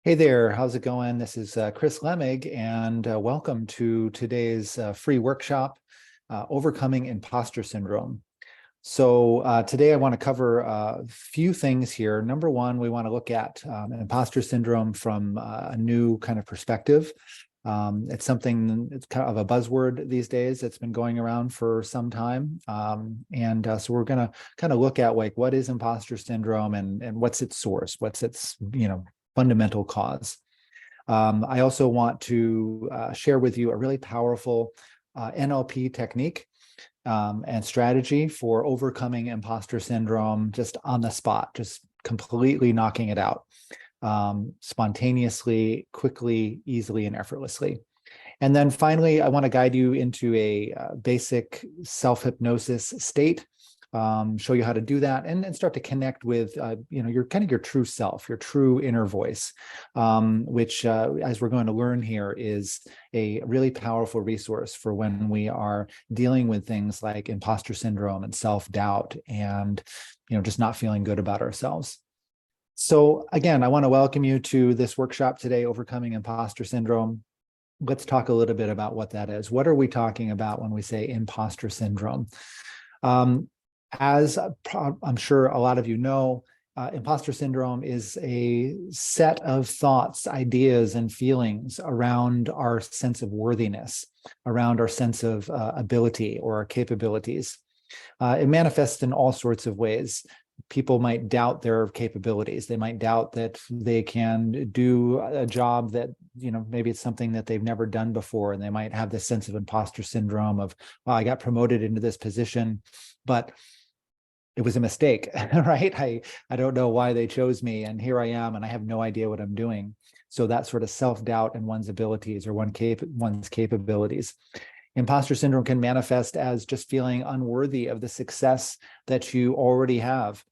Hey there, how's it going? This is Chris Lemig, and welcome to today's free workshop, Overcoming Imposter Syndrome. So today I want to cover a few things here. Number one, we want to look at imposter syndrome from a new kind of perspective. It's something, it's kind of a buzzword these days that's been going around for some time. So we're going to kind of look at like what is imposter syndrome and what's its source, what's its, fundamental cause. I also want to share with you a really powerful NLP technique and strategy for overcoming imposter syndrome just on the spot, just completely knocking it out spontaneously, quickly, easily, and effortlessly. And then finally, I want to guide you into a basic self-hypnosis state, show you how to do that, and start to connect with, your kind of your true self, your true inner voice, which, as we're going to learn here, is a really powerful resource for when we are dealing with things like imposter syndrome and self-doubt and, just not feeling good about ourselves. So again, I want to welcome you to this workshop today, Overcoming Imposter Syndrome. Let's talk a little bit about what that is. What are we talking about when we say imposter syndrome? As I'm sure a lot of you know, imposter syndrome is a set of thoughts, ideas, and feelings around our sense of worthiness, around our sense of ability or our capabilities. It manifests in all sorts of ways. People might doubt their capabilities. They might doubt that they can do a job that, maybe it's something that they've never done before. And they might have this sense of imposter syndrome of, well, I got promoted into this position, but it was a mistake, right? I don't know why they chose me, and here I am, and I have no idea what I'm doing. So that sort of self-doubt in one's abilities or one's capabilities. Imposter syndrome can manifest as just feeling unworthy of the success that you already have.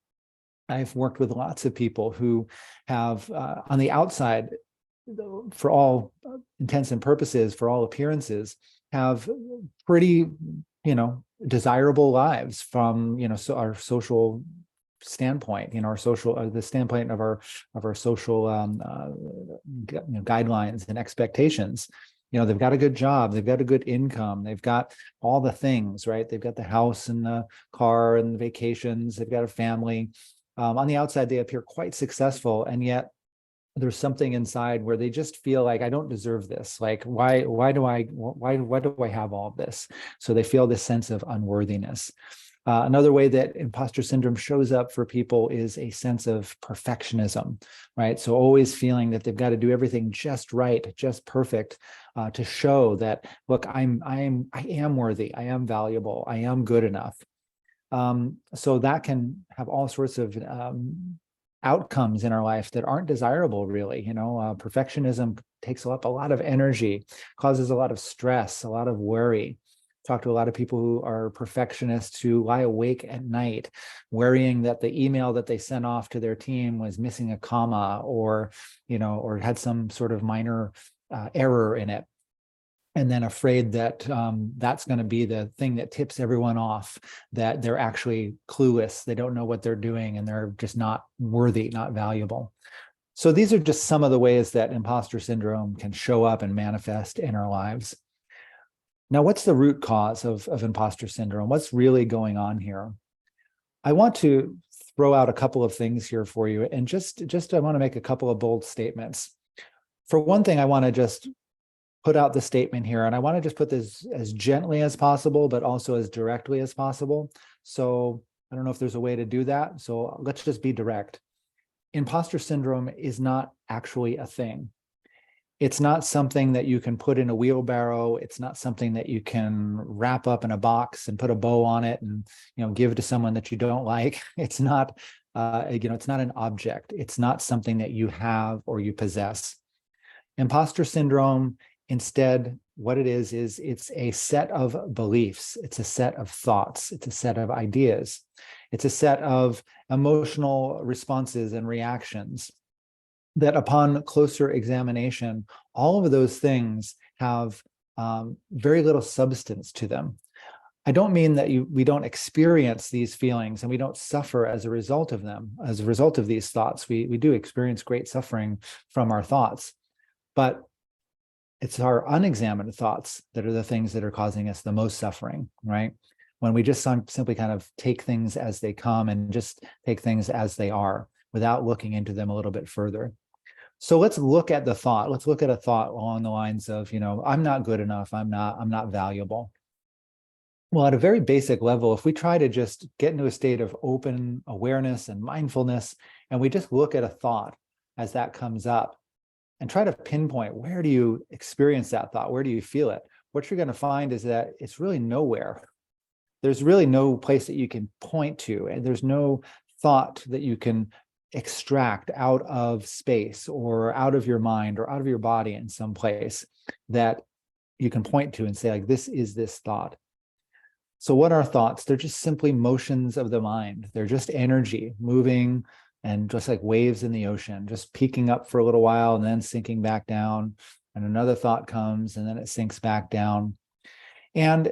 I've worked with lots of people who have, on the outside, for all intents and purposes, for all appearances, have pretty, desirable lives from, so our social standpoint, the standpoint of our social guidelines and expectations. They've got a good job, they've got a good income, they've got all the things, right? They've got the house and the car and the vacations, they've got a family. On the outside, they appear quite successful, and yet there's something inside where they just feel like, I don't deserve this. Like, why do I have all of this? So they feel this sense of unworthiness. Another way that imposter syndrome shows up for people is a sense of perfectionism, right? So always feeling that they've got to do everything just right, just perfect, to show that, look, I am worthy, I am valuable, I am good enough. So that can have all sorts of outcomes in our life that aren't desirable, really. Perfectionism takes up a lot of energy, causes a lot of stress, a lot of worry. Talk to a lot of people who are perfectionists who lie awake at night worrying that the email that they sent off to their team was missing a comma or had some sort of minor error in it. And then afraid that that's going to be the thing that tips everyone off, that they're actually clueless, they don't know what they're doing, and they're just not worthy, not valuable. So these are just some of the ways that imposter syndrome can show up and manifest in our lives. Now, what's the root cause of imposter syndrome? What's really going on here? I want to throw out a couple of things here for you, and just I want to make a couple of bold statements. For one thing, I want to just put out the statement here, and I want to just put this as gently as possible, but also as directly as possible. So I don't know if there's a way to do that. So let's just be direct. Imposter syndrome is not actually a thing. It's not something that you can put in a wheelbarrow. It's not something that you can wrap up in a box and put a bow on it and, give to someone that you don't like. It's not, it's not an object. It's not something that you have or you possess. Imposter syndrome, instead, what it is it's a set of beliefs. It's a set of thoughts. It's a set of ideas. It's a set of emotional responses and reactions that, upon closer examination, all of those things have very little substance to them. I don't mean that we don't experience these feelings and we don't suffer as a result of them, as a result of these thoughts. We do experience great suffering from our thoughts, but it's our unexamined thoughts that are the things that are causing us the most suffering, right? When we just simply kind of take things as they come and just take things as they are without looking into them a little bit further. So let's look at the thought. Let's look at a thought along the lines of, I'm not good enough. I'm not valuable. Well, at a very basic level, if we try to just get into a state of open awareness and mindfulness, and we just look at a thought as that comes up and try to pinpoint, where do you experience that thought? Where do you feel it? What you're going to find is that it's really nowhere. There's really no place that you can point to, and there's no thought that you can extract out of space or out of your mind or out of your body in some place that you can point to and say, like, this is this thought. So what are thoughts? They're just simply motions of the mind. They're just energy moving, and just like waves in the ocean, just peaking up for a little while and then sinking back down. And another thought comes and then it sinks back down. And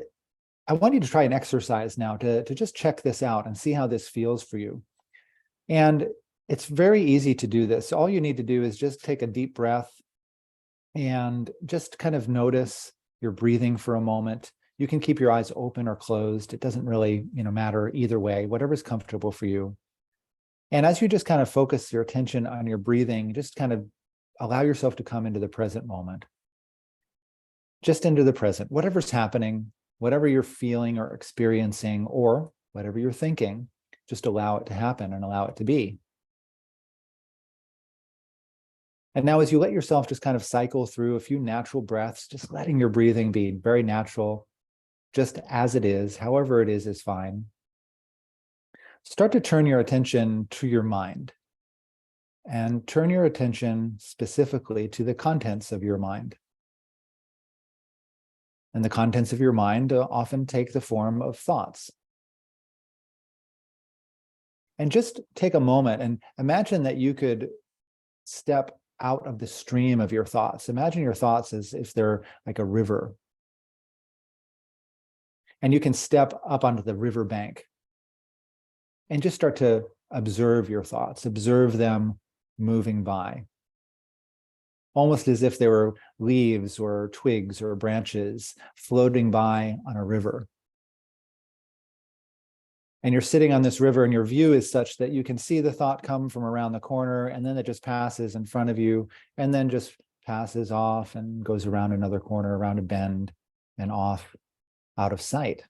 I want you to try an exercise now to just check this out and see how this feels for you. And it's very easy to do this. All you need to do is just take a deep breath and just kind of notice your breathing for a moment. You can keep your eyes open or closed. It doesn't really, matter either way, whatever's comfortable for you. And as you just kind of focus your attention on your breathing, just kind of allow yourself to come into the present moment. Just into the present, whatever's happening, whatever you're feeling or experiencing, or whatever you're thinking, just allow it to happen and allow it to be. And now as you let yourself just kind of cycle through a few natural breaths, just letting your breathing be very natural, just as it is, however it is fine. Start to turn your attention to your mind, and turn your attention specifically to the contents of your mind. And the contents of your mind often take the form of thoughts. And just take a moment and imagine that you could step out of the stream of your thoughts. Imagine your thoughts as if they're like a river. And you can step up onto the river bank and just start to observe your thoughts, observe them moving by, almost as if they were leaves or twigs or branches floating by on a river. And you're sitting on this river and your view is such that you can see the thought come from around the corner, and then it just passes in front of you and then just passes off and goes around another corner, around a bend and off out of sight.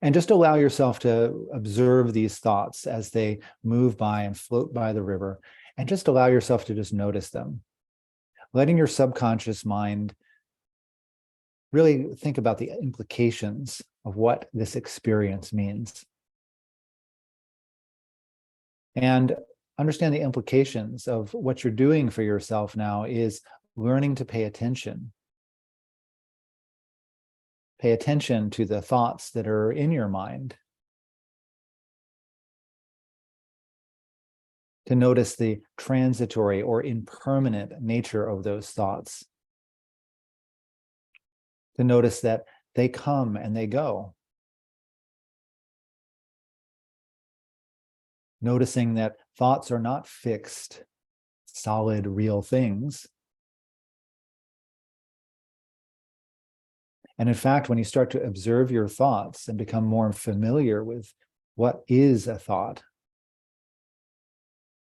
And just allow yourself to observe these thoughts as they move by and float by the river, and just allow yourself to just notice them, letting your subconscious mind really think about the implications of what this experience means. And understand the implications of what you're doing for yourself now is learning to pay attention. Pay attention to the thoughts that are in your mind. To notice the transitory or impermanent nature of those thoughts. To notice that they come and they go. Noticing that thoughts are not fixed, solid, real things. And in fact, when you start to observe your thoughts and become more familiar with what is a thought,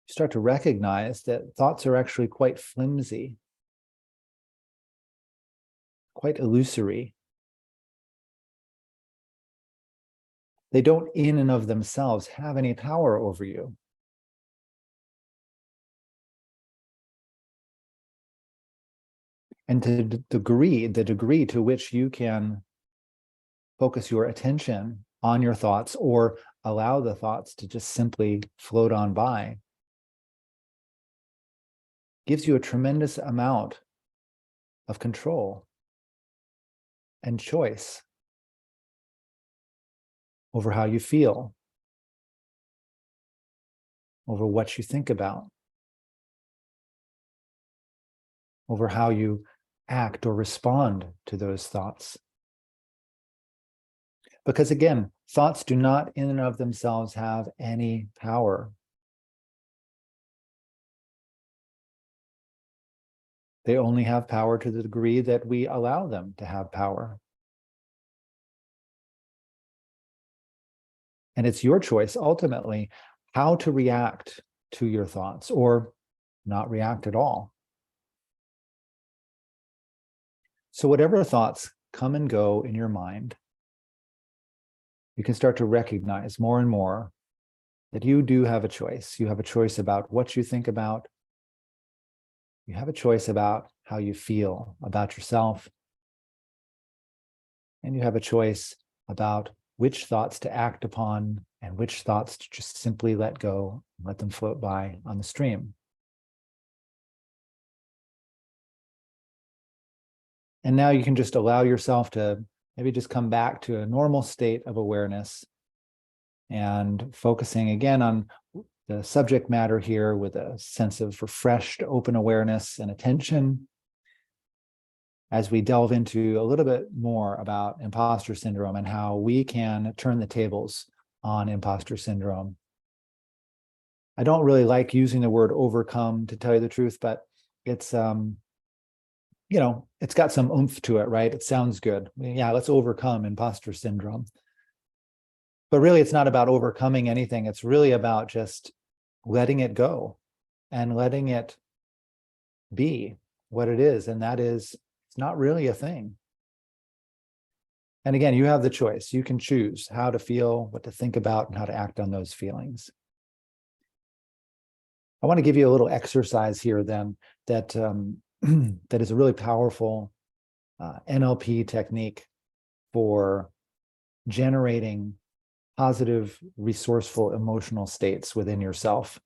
you start to recognize that thoughts are actually quite flimsy, quite illusory. They don't in and of themselves have any power over you. And to the degree to which you can focus your attention on your thoughts or allow the thoughts to just simply float on by, gives you a tremendous amount of control and choice over how you feel, over what you think about, over how you act or respond to those thoughts. Because again, thoughts do not in and of themselves have any power. They only have power to the degree that we allow them to have power. And it's your choice, ultimately, how to react to your thoughts or not react at all. So whatever thoughts come and go in your mind, you can start to recognize more and more that you do have a choice. You have a choice about what you think about. You have a choice about how you feel about yourself. And you have a choice about which thoughts to act upon and which thoughts to just simply let go and let them float by on the stream. And now you can just allow yourself to maybe just come back to a normal state of awareness and focusing again on the subject matter here with a sense of refreshed, open awareness and attention as we delve into a little bit more about imposter syndrome and how we can turn the tables on imposter syndrome. I don't really like using the word overcome, to tell you the truth, but it's it's got some oomph to it, right? It sounds good. Yeah, let's overcome imposter syndrome. But really, it's not about overcoming anything. It's really about just letting it go and letting it be what it is. And that is, it's not really a thing. And again, you have the choice. You can choose how to feel, what to think about, and how to act on those feelings. I want to give you a little exercise here then that that is a really powerful NLP technique for generating positive, resourceful, emotional states within yourself.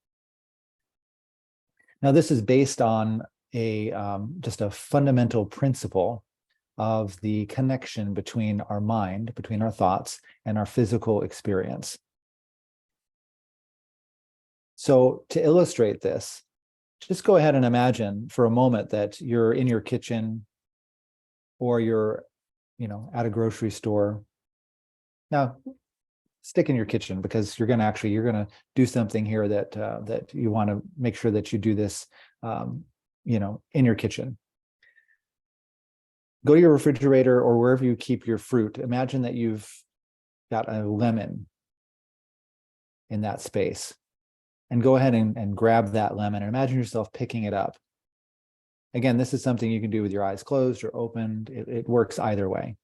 Now, this is based on just a fundamental principle of the connection between our mind, between our thoughts, and our physical experience. So to illustrate this, just go ahead and imagine for a moment that you're in your kitchen or you're, at a grocery store. Now, stick in your kitchen because you're going to do something here that you want to make sure that you do this, in your kitchen. Go to your refrigerator or wherever you keep your fruit. Imagine that you've got a lemon in that space. And go ahead and grab that lemon and imagine yourself picking it up. Again, this is something you can do with your eyes closed or opened. It works either way,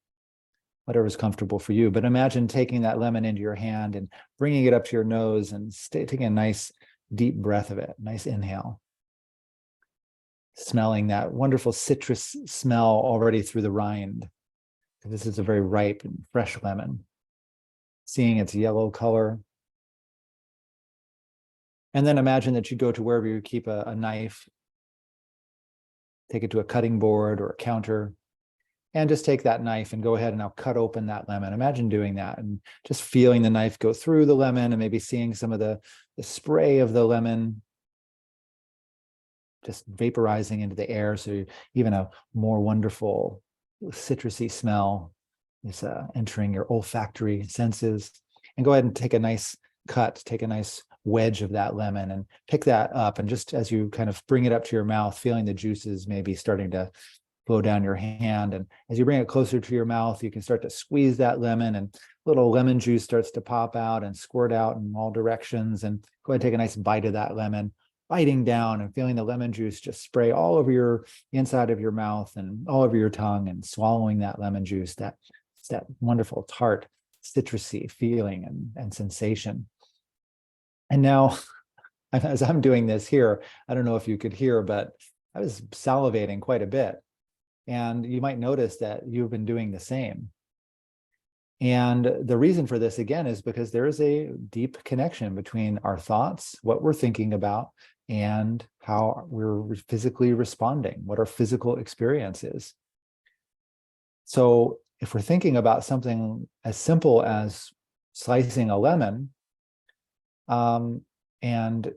whatever's comfortable for you. But imagine taking that lemon into your hand and bringing it up to your nose and taking a nice deep breath of it, nice inhale. Smelling that wonderful citrus smell already through the rind. This is a very ripe and fresh lemon. Seeing its yellow color. And then imagine that you go to wherever you keep a knife, take it to a cutting board or a counter, and just take that knife and go ahead and now cut open that lemon. Imagine doing that and just feeling the knife go through the lemon and maybe seeing some of the spray of the lemon just vaporizing into the air. So even a more wonderful citrusy smell is entering your olfactory senses. And go ahead and take a nice cut, take a nice wedge of that lemon and pick that up. And just as you kind of bring it up to your mouth, feeling the juices maybe starting to flow down your hand. And as you bring it closer to your mouth, you can start to squeeze that lemon and little lemon juice starts to pop out and squirt out in all directions. And go ahead and take a nice bite of that lemon, biting down and feeling the lemon juice just spray all over your inside of your mouth and all over your tongue and swallowing that lemon juice, that wonderful tart, citrusy feeling and sensation. And now, as I'm doing this here, I don't know if you could hear, but I was salivating quite a bit. And you might notice that you've been doing the same. And the reason for this, again, is because there is a deep connection between our thoughts, what we're thinking about, and how we're physically responding, what our physical experience is. So if we're thinking about something as simple as slicing a lemon, and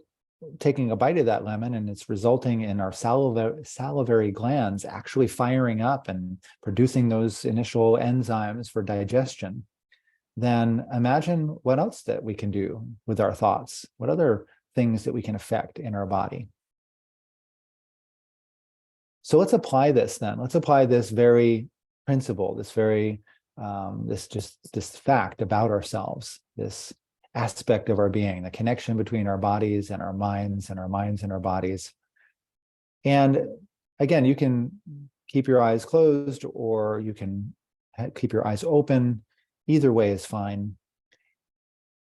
taking a bite of that lemon, and it's resulting in our salivary glands actually firing up and producing those initial enzymes for digestion. then imagine what else that we can do with our thoughts. What other things that we can affect in our body. So let's apply this then. Let's apply this very principle, this very, this fact about ourselves, this aspect of our being, the connection between our bodies and our minds and our minds and our bodies. And again, you can keep your eyes closed or you can keep your eyes open. Either way is fine.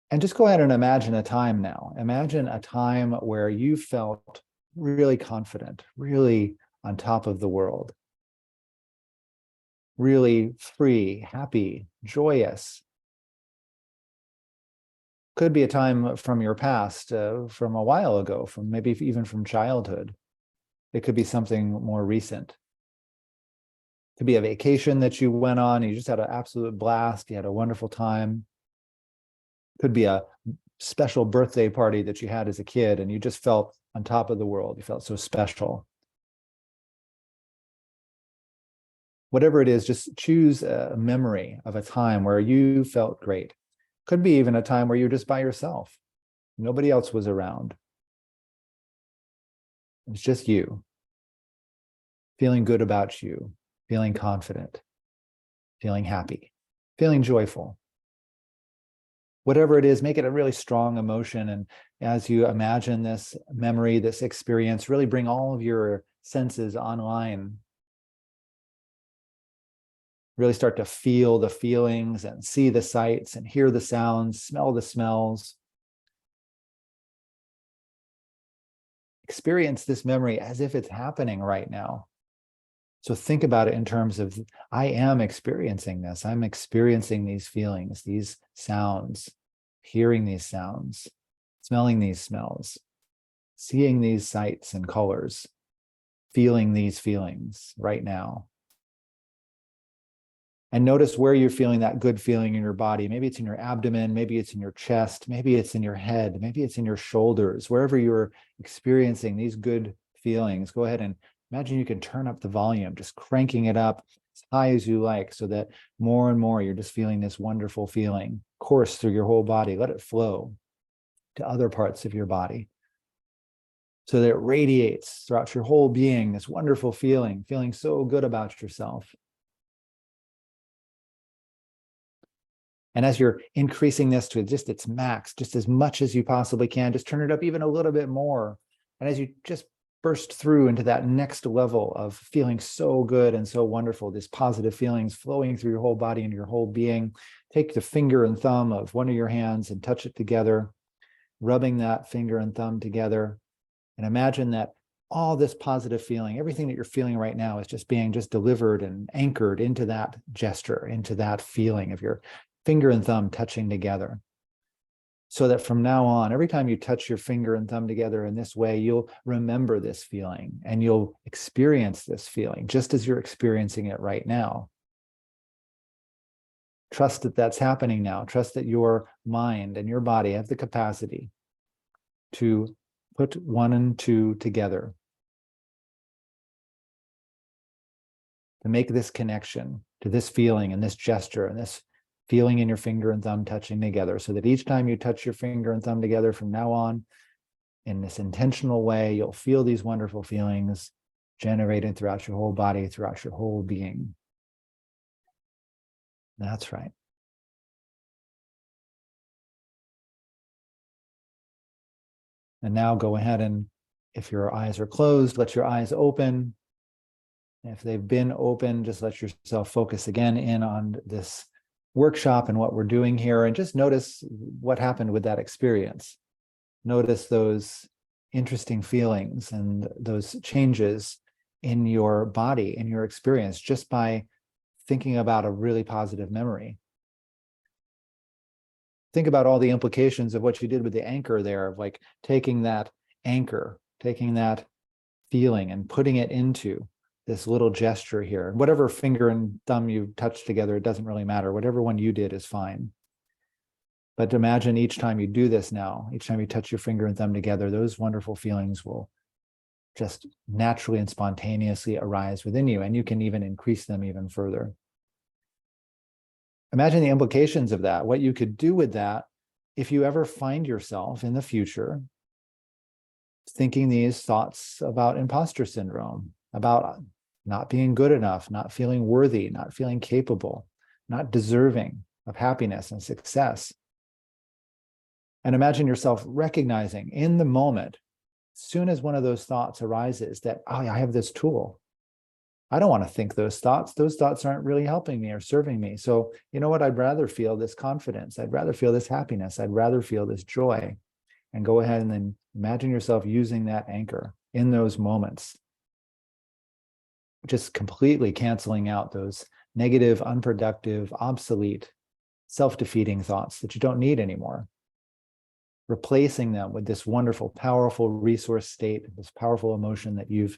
And just go ahead and imagine a time now. Imagine a time where you felt really confident, really on top of the world, really free, happy, joyous. Could be a time from your past, from a while ago, from maybe even from childhood. It could be something more recent. It could be a vacation that you went on, you just had an absolute blast, you had a wonderful time. Could be a special birthday party that you had as a kid and you just felt on top of the world. You felt so special. Whatever it is, just choose a memory of a time where you felt great. Could be even a time where you're just by yourself. Nobody else was around. It's just you. Feeling good about you, feeling confident, feeling happy, feeling joyful. Whatever it is, make it a really strong emotion. And as you imagine this memory, this experience, really bring all of your senses online. Really start to feel the feelings and see the sights and hear the sounds, smell the smells. Experience this memory as if it's happening right now. So think about it in terms of, I am experiencing this. I'm experiencing these feelings, these sounds, hearing these sounds, smelling these smells, seeing these sights and colors, feeling these feelings right now. And notice where you're feeling that good feeling in your body. Maybe it's in your abdomen, maybe it's in your chest, maybe it's in your head, maybe it's in your shoulders, wherever you're experiencing these good feelings. Go ahead and imagine you can turn up the volume, just cranking it up as high as you like, so that more and more you're just feeling this wonderful feeling course through your whole body. Let it flow to other parts of your body so that it radiates throughout your whole being, this wonderful feeling, feeling so good about yourself. And as you're increasing this to just its max, just as much as you possibly can, just turn it up even a little bit more. And as you just burst through into that next level of feeling so good and so wonderful, these positive feelings flowing through your whole body and your whole being, take the finger and thumb of one of your hands and touch it together, rubbing that finger and thumb together. And imagine that all this positive feeling, everything that you're feeling right now is just being just delivered and anchored into that gesture, into that feeling of your finger and thumb touching together. So that from now on, every time you touch your finger and thumb together in this way, you'll remember this feeling and you'll experience this feeling just as you're experiencing it right now. Trust that that's happening now. Trust that your mind and your body have the capacity to put one and two together, to make this connection to this feeling and this gesture and this feeling in your finger and thumb touching together, so that each time you touch your finger and thumb together from now on, in this intentional way, you'll feel these wonderful feelings generated throughout your whole body, throughout your whole being. That's right. And now go ahead and, if your eyes are closed, let your eyes open. If they've been open, just let yourself focus again in on this workshop and what we're doing here, and just notice what happened with that experience. Notice those interesting feelings and those changes in your body, in your experience, just by thinking about a really positive memory. Think about all the implications of what you did with the anchor there, of like taking that anchor, taking that feeling and putting it into this little gesture here. Whatever finger and thumb you touch together, it doesn't really matter. Whatever one you did is fine. But imagine each time you do this now, each time you touch your finger and thumb together, those wonderful feelings will just naturally and spontaneously arise within you, and you can even increase them even further. Imagine the implications of that, what you could do with that if you ever find yourself in the future thinking these thoughts about imposter syndrome, about not being good enough, not feeling worthy, not feeling capable, not deserving of happiness and success. And imagine yourself recognizing in the moment, as soon as one of those thoughts arises, that, oh, I have this tool. I don't want to think those thoughts. Those thoughts aren't really helping me or serving me. So, you know what? I'd rather feel this confidence. I'd rather feel this happiness. I'd rather feel this joy. And go ahead and then imagine yourself using that anchor in those moments, just completely canceling out those negative, unproductive, obsolete, self-defeating thoughts that you don't need anymore, replacing them with this wonderful, powerful resource state, this powerful emotion that you've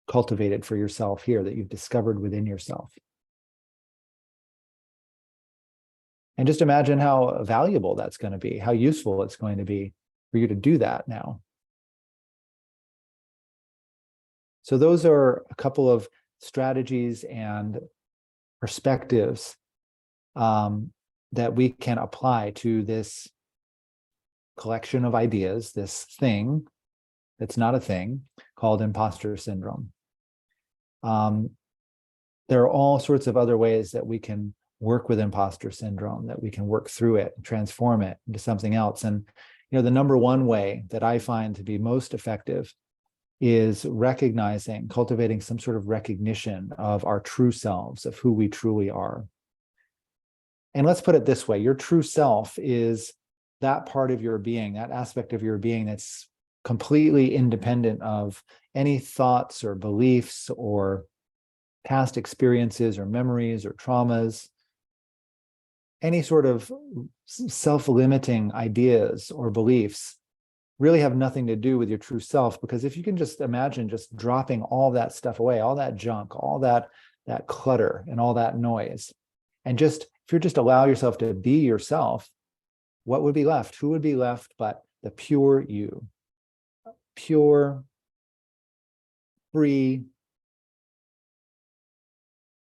cultivated for yourself here, that you've discovered within yourself. And just imagine how valuable that's going to be, how useful it's going to be for you to do that now. So those are a couple of strategies and perspectives that we can apply to this collection of ideas, this thing that's not a thing called imposter syndrome. There are all sorts of other ways that we can work with imposter syndrome, that we can work through it, transform it into something else. And the number one way that I find to be most effective is recognizing, cultivating some sort of recognition of our true selves, of who we truly are. And let's put it this way, your true self is that part of your being, that aspect of your being that's completely independent of any thoughts or beliefs or past experiences or memories or traumas, any sort of self-limiting ideas or beliefs really have nothing to do with your true self. Because if you can just imagine just dropping all that stuff away, all that junk, all that clutter and all that noise, and just, if you just allow yourself to be yourself, what would be left? Who would be left but the pure you? Pure, free,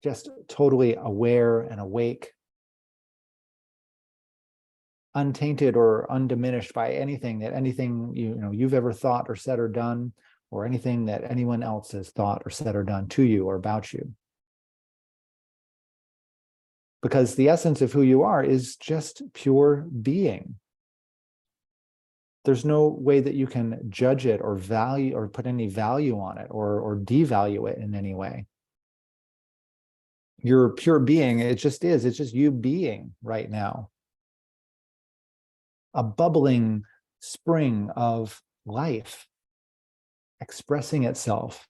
just totally aware and awake, untainted or undiminished by anything you've ever thought or said or done, or anything that anyone else has thought or said or done to you or about you. Because the essence of who you are is just pure being. There's no way that you can judge it or value or put any value on it or devalue it in any way. Your pure being, it's just you being right now. A bubbling spring of life expressing itself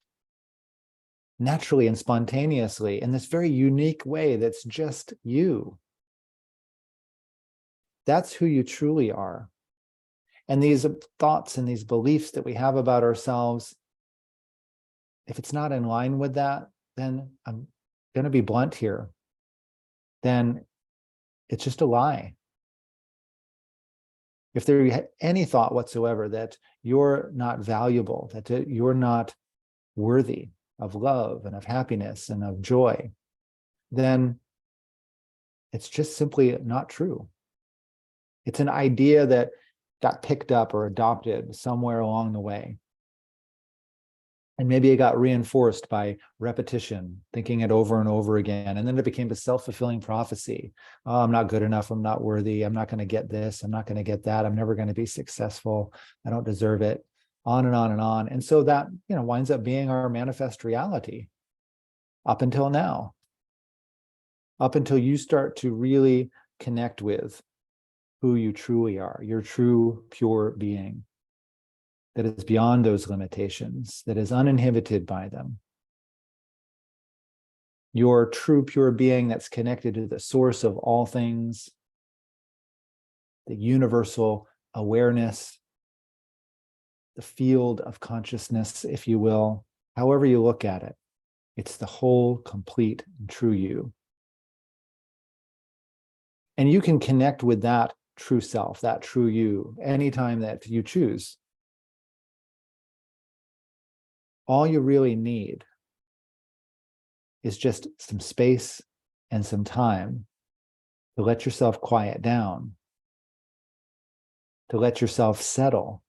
naturally and spontaneously in this very unique way that's just you. That's who you truly are. And these thoughts and these beliefs that we have about ourselves, if it's not in line with that, then I'm going to be blunt here, then it's just a lie. If there is any thought whatsoever that you're not valuable, that you're not worthy of love and of happiness and of joy, then it's just simply not true. It's an idea that got picked up or adopted somewhere along the way. And maybe it got reinforced by repetition, thinking it over and over again. And then it became a self-fulfilling prophecy. Oh, I'm not good enough. I'm not worthy. I'm not going to get this. I'm not going to get that. I'm never going to be successful. I don't deserve it. On and on and on. And so that, winds up being our manifest reality up until now. Up until you start to really connect with who you truly are, your true, pure being. That is beyond those limitations, that is uninhibited by them. Your true, pure being that's connected to the source of all things, the universal awareness, the field of consciousness, if you will, however you look at it. It's the whole, complete, and true you. And you can connect with that true self, that true you, anytime that you choose. All you really need is just some space and some time to let yourself quiet down, to let yourself settle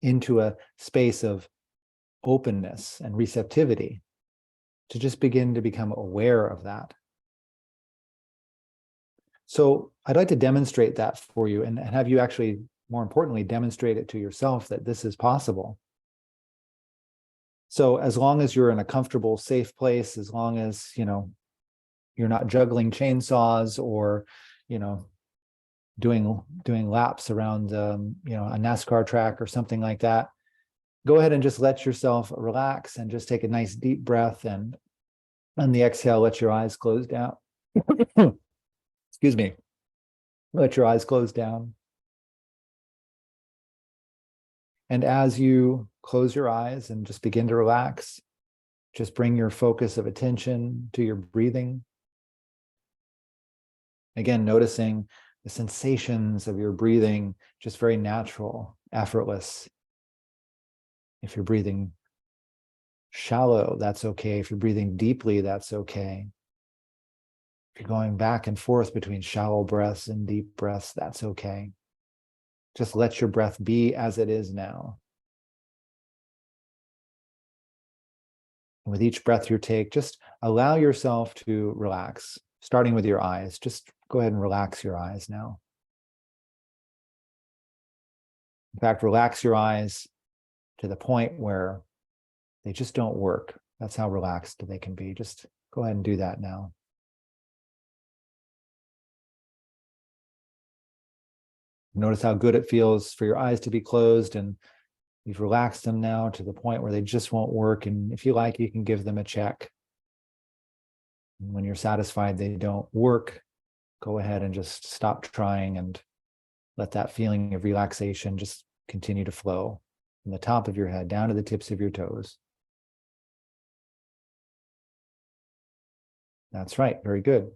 into a space of openness and receptivity, to just begin to become aware of that. So I'd like to demonstrate that for you and have you actually, more importantly, demonstrate it to yourself that this is possible. So as long as you're in a comfortable, safe place, as long as, you're not juggling chainsaws or, doing laps around, a NASCAR track or something like that, go ahead and just let yourself relax and just take a nice deep breath, and on the exhale, let your eyes close down. Excuse me. Let your eyes close down. And as you close your eyes and just begin to relax, just bring your focus of attention to your breathing. Again, noticing the sensations of your breathing, just very natural, effortless. If you're breathing shallow, that's okay. If you're breathing deeply, that's okay. If you're going back and forth between shallow breaths and deep breaths, that's okay. Just let your breath be as it is now. And with each breath you take, just allow yourself to relax, starting with your eyes. Just go ahead and relax your eyes now. In fact, relax your eyes to the point where they just don't work. That's how relaxed they can be. Just go ahead and do that now. Notice how good it feels for your eyes to be closed, and you've relaxed them now to the point where they just won't work. And if you like, you can give them a check. And when you're satisfied they don't work, go ahead and just stop trying and let that feeling of relaxation just continue to flow from the top of your head down to the tips of your toes. That's right. Very good.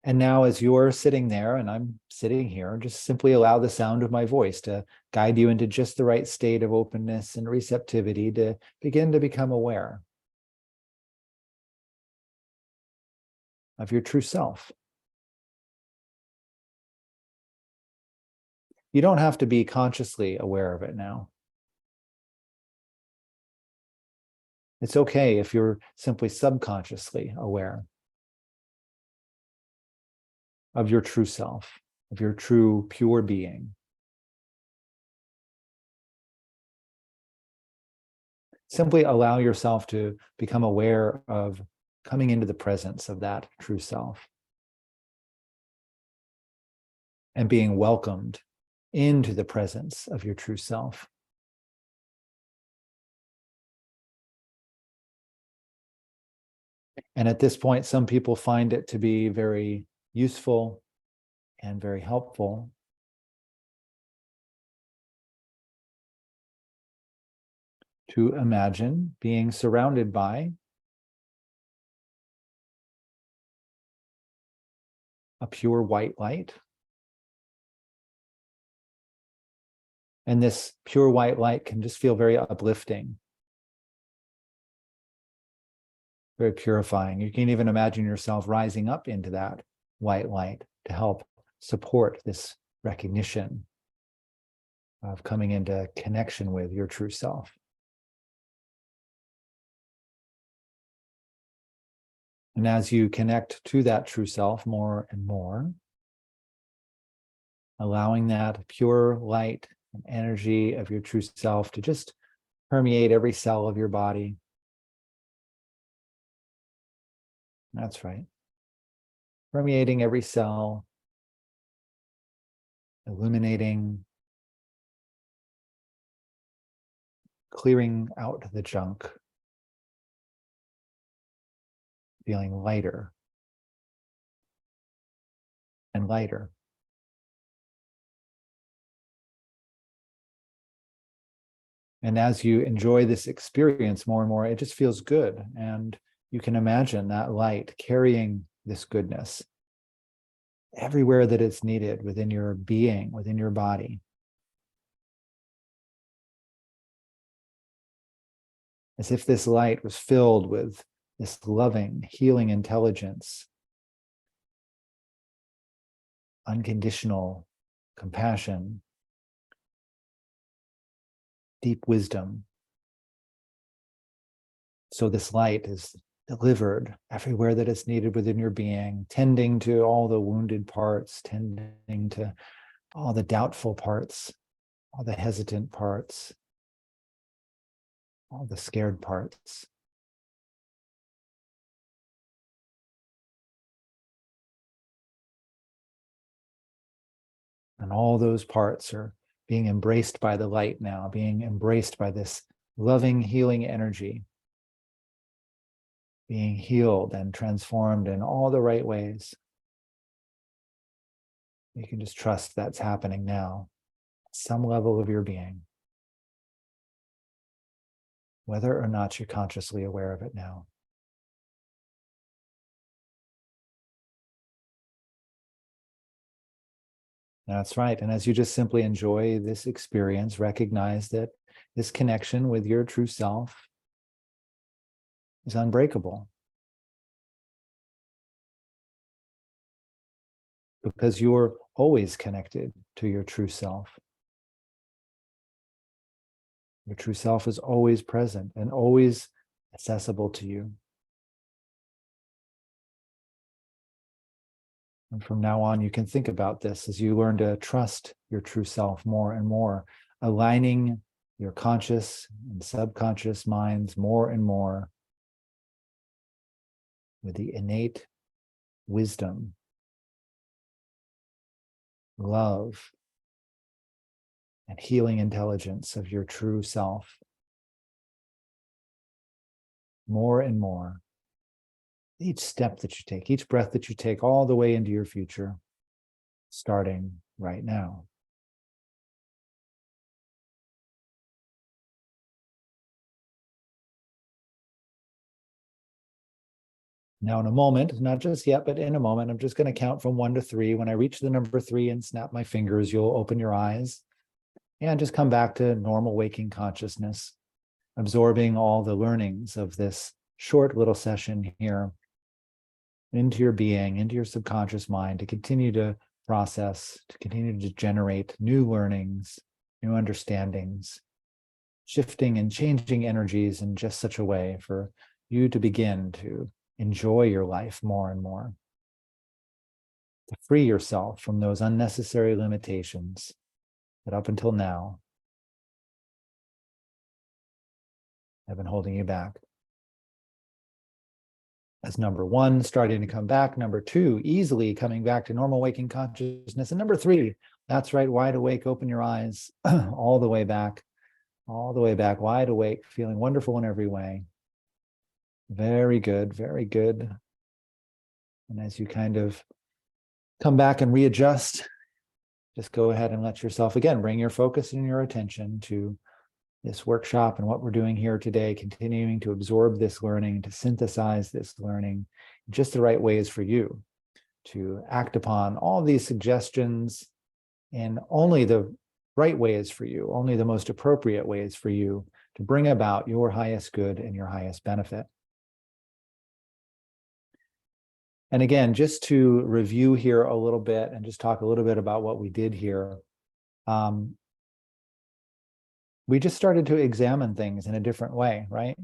And now, as you're sitting there and I'm sitting here, just simply allow the sound of my voice to guide you into just the right state of openness and receptivity to begin to become aware of your true self. You don't have to be consciously aware of it now. It's okay if you're simply subconsciously aware of your true self, of your true pure being. Simply allow yourself to become aware of coming into the presence of that true self and being welcomed into the presence of your true self. And at this point, some people find it to be very useful and very helpful to imagine being surrounded by a pure white light. And this pure white light can just feel very uplifting, very purifying. You can even imagine yourself rising up into that white light to help support this recognition of coming into connection with your true self. And as you connect to that true self more and more, allowing that pure light and energy of your true self to just permeate every cell of your body. That's right. Permeating every cell, illuminating, clearing out the junk, feeling lighter and lighter. And as you enjoy this experience more and more, it just feels good. And you can imagine that light carrying this goodness everywhere that it's needed within your being, within your body. As if this light was filled with this loving, healing intelligence, unconditional compassion, deep wisdom. So this light is delivered everywhere that it's needed within your being, tending to all the wounded parts, tending to all the doubtful parts, all the hesitant parts, all the scared parts. And all those parts are being embraced by the light now, being embraced by this loving, healing energy, being healed and transformed in all the right ways. You can just trust that's happening now at some level of your being, whether or not you're consciously aware of it now. That's right. And as you just simply enjoy this experience, recognize that this connection with your true self is unbreakable, because you're always connected to your true self. Your true self is always present and always accessible to you. And from now on, you can think about this as you learn to trust your true self more and more, aligning your conscious and subconscious minds more and more with the innate wisdom, love, and healing intelligence of your true self. More and more. Each step that you take, each breath that you take, all the way into your future, starting right now. Now, in a moment, not just yet, but in a moment, I'm just going to count from 1 to 3. When I reach the number 3 and snap my fingers, you'll open your eyes and just come back to normal waking consciousness, absorbing all the learnings of this short little session here into your being, into your subconscious mind, to continue to process, to continue to generate new learnings, new understandings, shifting and changing energies in just such a way for you to begin to enjoy your life more and more, to free yourself from those unnecessary limitations that up until now have been holding you back. As number 1, starting to come back. Number 2, easily coming back to normal waking consciousness. And number 3, that's right, wide awake, open your eyes all the way back, wide awake, feeling wonderful in every way. Very good, very good. And as you kind of come back and readjust, just go ahead and let yourself, again, bring your focus and your attention to this workshop and what we're doing here today, continuing to absorb this learning, to synthesize this learning in just the right ways for you, to act upon all these suggestions in only the right ways for you, only the most appropriate ways for you to bring about your highest good and your highest benefit. And again, just to review here a little bit and just talk a little bit about what we did here. We just started to examine things in a different way, right?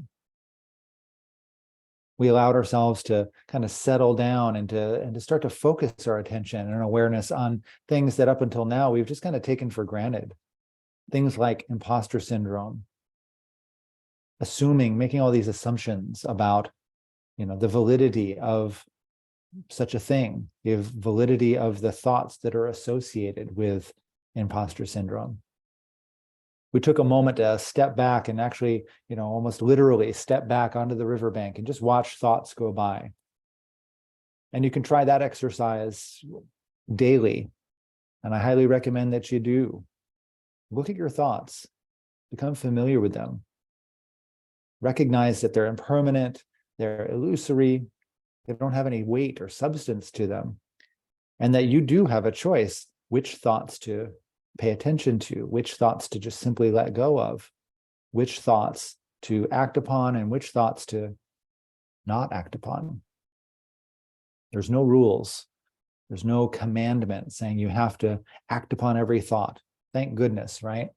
We allowed ourselves to kind of settle down and to start to focus our attention and awareness on things that up until now we've just kind of taken for granted. Things like imposter syndrome, making all these assumptions about, the validity of such a thing, the validity of the thoughts that are associated with imposter syndrome. We took a moment to step back and actually, almost literally step back onto the riverbank and just watch thoughts go by. And you can try that exercise daily. And I highly recommend that you do. Look at your thoughts, become familiar with them. Recognize that they're impermanent, they're illusory, they don't have any weight or substance to them. And that you do have a choice which thoughts to pay attention to, which thoughts to just simply let go of, which thoughts to act upon, and which thoughts to not act upon. There's no rules. There's no commandment saying you have to act upon every thought. Thank goodness, right?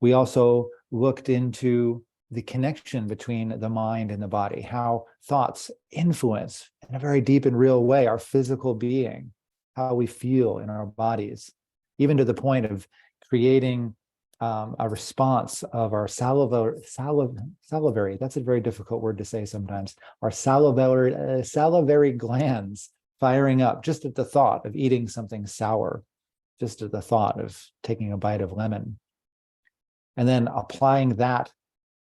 We also looked into the connection between the mind and the body, how thoughts influence in a very deep and real way our physical being, how we feel in our bodies, even to the point of creating a response of our salivary, that's a very difficult word to say sometimes, our salivary glands firing up just at the thought of eating something sour, just at the thought of taking a bite of lemon. And then applying that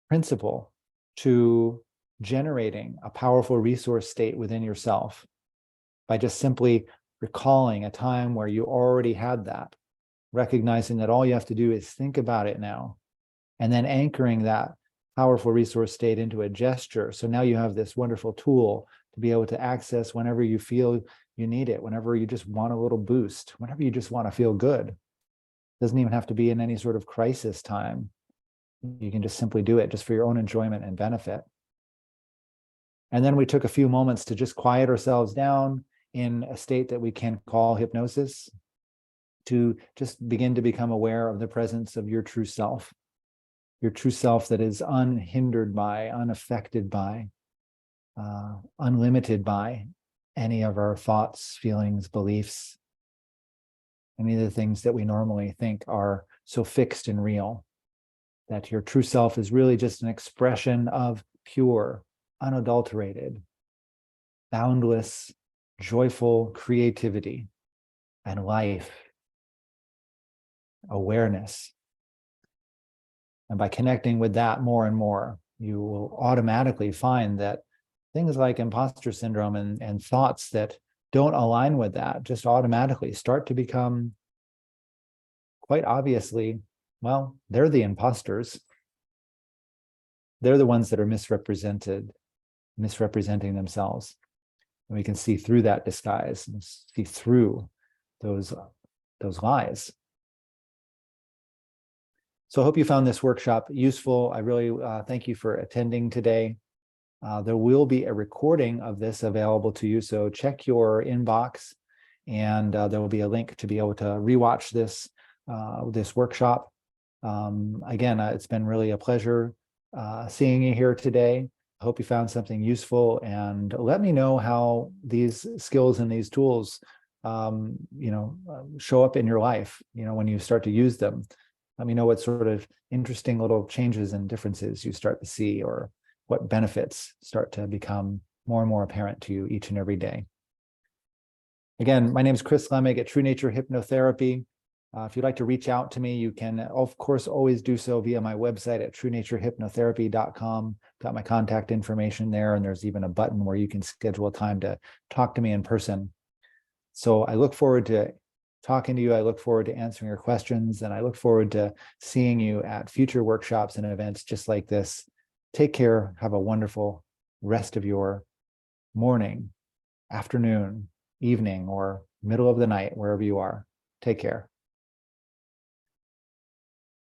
principle to generating a powerful resource state within yourself by just simply recalling a time where you already had that, recognizing that all you have to do is think about it now, and then anchoring that powerful resource state into a gesture. So now you have this wonderful tool to be able to access whenever you feel you need it, whenever you just want a little boost, whenever you just want to feel good. It doesn't even have to be in any sort of crisis time. You can just simply do it just for your own enjoyment and benefit. And then we took a few moments to just quiet ourselves down in a state that we can call hypnosis, to just begin to become aware of the presence of your true self that is unhindered by, unaffected by, unlimited by any of our thoughts, feelings, beliefs, any of the things that we normally think are so fixed and real. That your true self is really just an expression of pure, unadulterated, boundless, joyful creativity and life, awareness. And by connecting with that more and more, you will automatically find that things like imposter syndrome and thoughts that don't align with that just automatically start to become, quite obviously, well, they're the imposters. They're the ones that are misrepresenting themselves. And we can see through that disguise and see through those lies. So I hope you found this workshop useful. I really thank you for attending today. There will be a recording of this available to you, so check your inbox, and there will be a link to be able to rewatch this workshop. Again, it's been really a pleasure seeing you here today. I hope you found something useful, and let me know how these skills and these tools show up in your life, when you start to use them. Let me know what sort of interesting little changes and differences you start to see, or what benefits start to become more and more apparent to you each and every day. Again, my name is Chris Lemig at True Nature Hypnotherapy. If you'd like to reach out to me, you can, of course, always do so via my website at truenaturehypnotherapy.com. Got my contact information there, and there's even a button where you can schedule a time to talk to me in person. So I look forward to talking to you. I look forward to answering your questions, and I look forward to seeing you at future workshops and events just like this. Take care. Have a wonderful rest of your morning, afternoon, evening, or middle of the night, wherever you are. Take care.